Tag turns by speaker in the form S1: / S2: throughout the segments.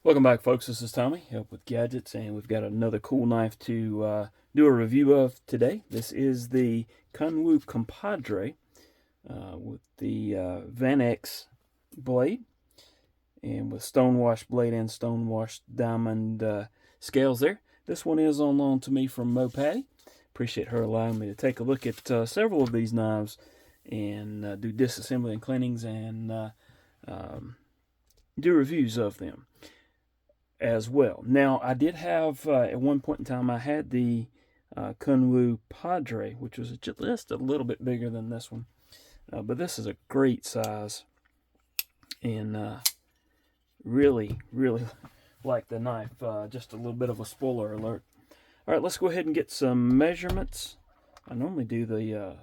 S1: Welcome back, folks. This is Tommy, Help with Gadgets, and we've got another cool knife to do a review of today. This is the Kunwu Compadre with the Vanex blade, and with stonewashed blade and stonewashed diamond scales there. This one is on loan to me from Mo Patty. Appreciate her allowing me to take a look at several of these knives and do disassembly and cleanings and do reviews of them as well. Now, I did have, at one point in time, I had the Kunwu Padre, which was just a little bit bigger than this one. But this is a great size, and really like the knife. Just a little bit of a spoiler alert. All right, let's go ahead and get some measurements. I normally do the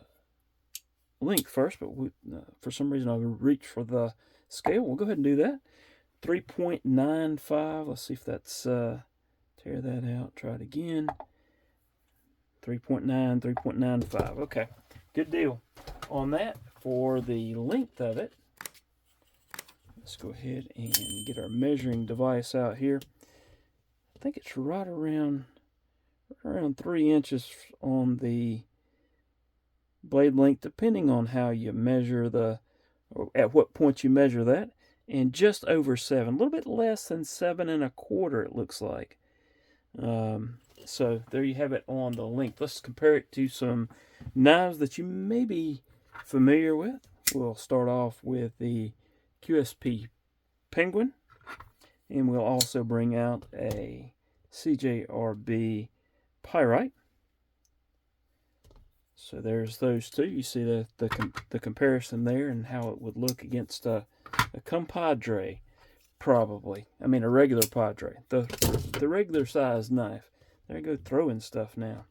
S1: length first, but for some reason I reach for the scale. We'll go ahead and do that. 3.95. Let's see if that's tear that out. Try it again. 3.9, 3.95. Okay, good deal on that. For the length of it, let's go ahead and get our measuring device out here. I think it's right around 3 inches on the blade length, depending on how you measure or at what point you measure that. And just over 7, a little bit less than 7.25, it looks like. So there you have it on the length. Let's compare it to some knives that you may be familiar with. We'll start off with the QSP Penguin, and we'll also bring out a CJRB Pyrite. So there's those two. You see the comparison there and how it would look against a compadre, probably. I mean, a regular padre, the regular size knife. There you go, throwing stuff now.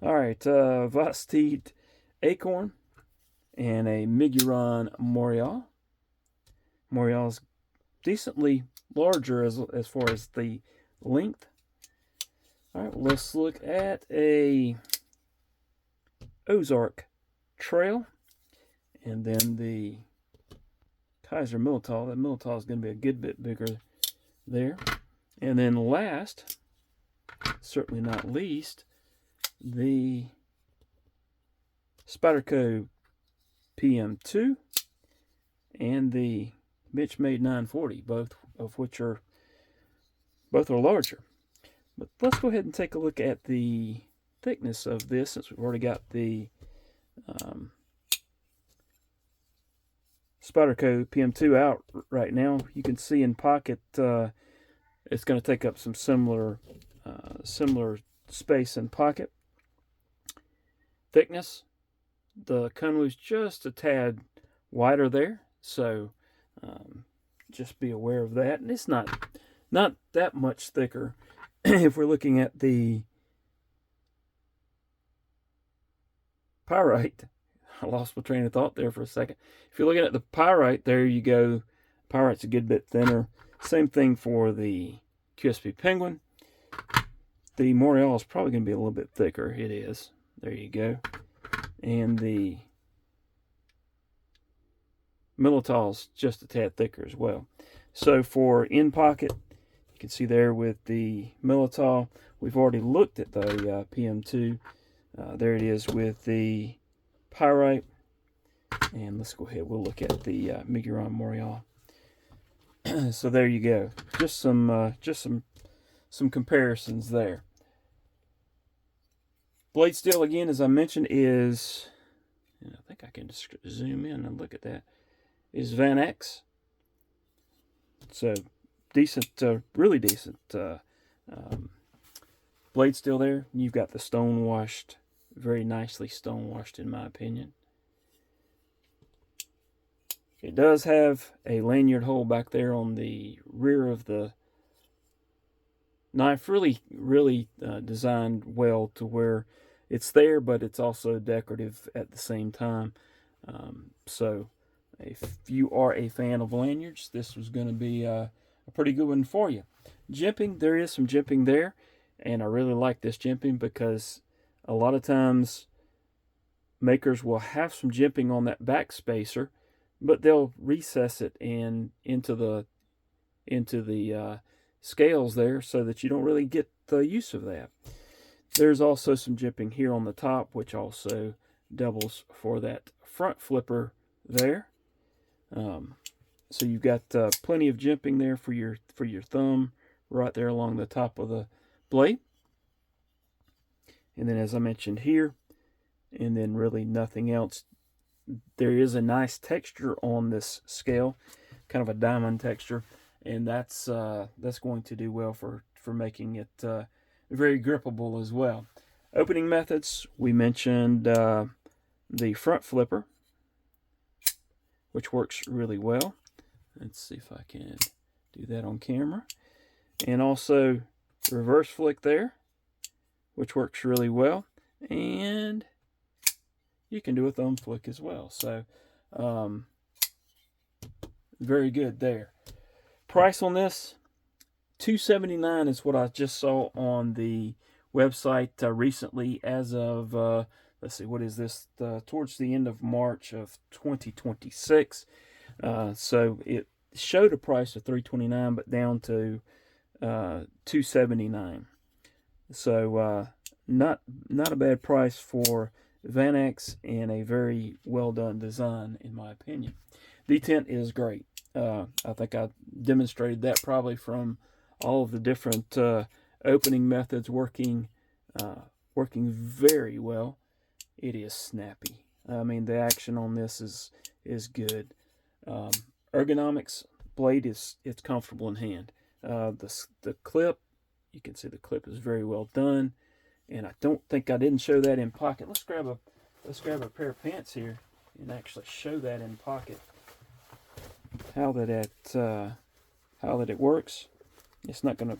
S1: All right, Vastid Acorn and a Miguron Morial. Morial's decently larger as far as the length. All right, well, let's look at a Ozark Trail, and then the Kaiser Milital. That Milital is going to be a good bit bigger there. And then last, certainly not least, the Spyderco PM2 and the Benchmade 940, both are larger. But let's go ahead and take a look at the thickness of this, since we've already got the Spyderco PM2 out right now. You can see in pocket it's going to take up some similar space in pocket. Thickness, the Kunwu's just a tad wider there, so just be aware of that. And it's not that much thicker. If we're looking at the Pyrite, I lost my train of thought there for a second. If you're looking at the Pyrite, there you go. Pyrite's a good bit thinner. Same thing for the QSP Penguin. The Morial is probably going to be a little bit thicker. It is. There you go. And the Milital's just a tad thicker as well. So for in pocket, you can see there with the Milital, we've already looked at the PM2. There it is with the Pyrite. And let's go ahead, we'll look at the Miguron Morial. So there you go. Just some comparisons there. Blade steel, again, as I mentioned, is, I think I can just zoom in and look at that, is Vanex. So decent, really decent blade steel there. You've got the stonewashed, very nicely stonewashed in my opinion. It does have a lanyard hole back there on the rear of the knife. Really designed well to where it's there, but it's also decorative at the same time. So if you are a fan of lanyards, this was going to be a pretty good one for you. Jimping, there is some jimping there, and I really like this jimping because a lot of times makers will have some jimping on that back spacer, but they'll recess it into the scales there so that you don't really get the use of that. There's also some jimping here on the top, which also doubles for that front flipper there. So you've got plenty of jimping there for your thumb right there along the top of the blade. And then, as I mentioned here, and then really nothing else. There is a nice texture on this scale, kind of a diamond texture, and that's going to do well for making it very grippable as well. Opening methods, we mentioned the front flipper, which works really well. Let's see if I can do that on camera. And also reverse flick there, which works really well. And you can do a thumb flick as well. So very good there. Price on this, $279 is what I just saw on the website recently, as of let's see, what is this, towards the end of March of 2026. So it showed a price of $329, but down to $279. So not a bad price for Vanex, and a very well done design in my opinion. Detent is great. I think I demonstrated that probably from all of the different opening methods working very well. It is snappy. I mean, the action on this is good. Ergonomics, blade it's comfortable in hand. The clip, you can see the clip is very well done, and I don't think I didn't show that in pocket. Let's grab a pair of pants here and actually show that in pocket. How that it works. It's not going to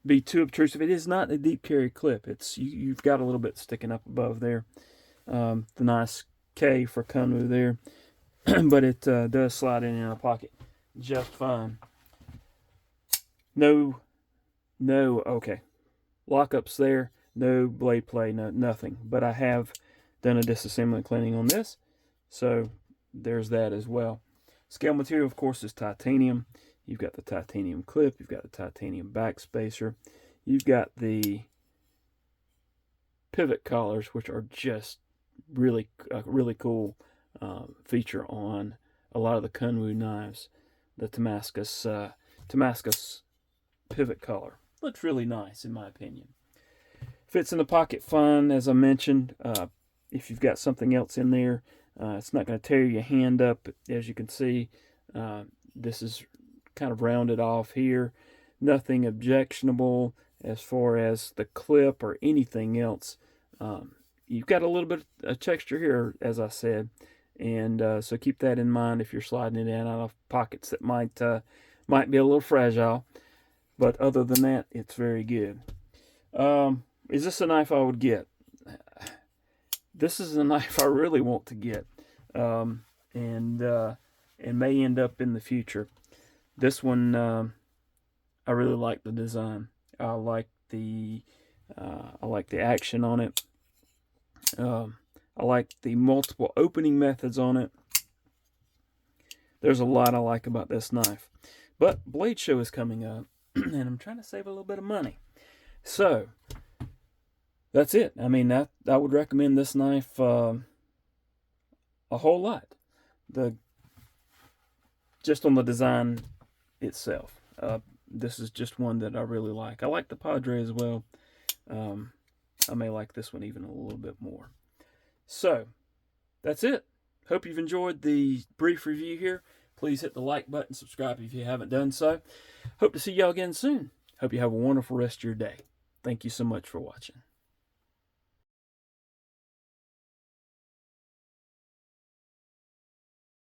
S1: be too obtrusive. It is not a deep carry clip. It's you've got a little bit sticking up above there. The nice K for Kunwu there, but it does slide in a pocket just fine. No, okay. Lockups there. No blade play. No nothing. But I have done a disassembly cleaning on this, so there's that as well. Scale material, of course, is titanium. You've got the titanium clip. You've got the titanium backspacer. You've got the pivot collars, which are just really cool feature on a lot of the Kunwu knives. The Damascus pivot collar looks really nice in my opinion. Fits in the pocket fine, as I mentioned. If you've got something else in there, it's not going to tear your hand up. As you can see, this is kind of rounded off here. Nothing objectionable as far as the clip or anything else. You've got a little bit of texture here, as I said, and so keep that in mind if you're sliding it in out of pockets that might be a little fragile. But other than that, it's very good. Is this a knife I would get? This is a knife I really want to get, and may end up in the future. This one, I really like the design. I like the action on it. I like the multiple opening methods on it. There's a lot I like about this knife. But Blade Show is coming up, and I'm trying to save a little bit of money. So that's it. I mean, I would recommend this knife a whole lot. Just on the design itself. This is just one that I really like. I like the Padre as well. I may like this one even a little bit more. So that's it. Hope you've enjoyed the brief review here. Please hit the like button, subscribe if you haven't done so. Hope to see y'all again soon. Hope you have a wonderful rest of your day. Thank you so much for watching.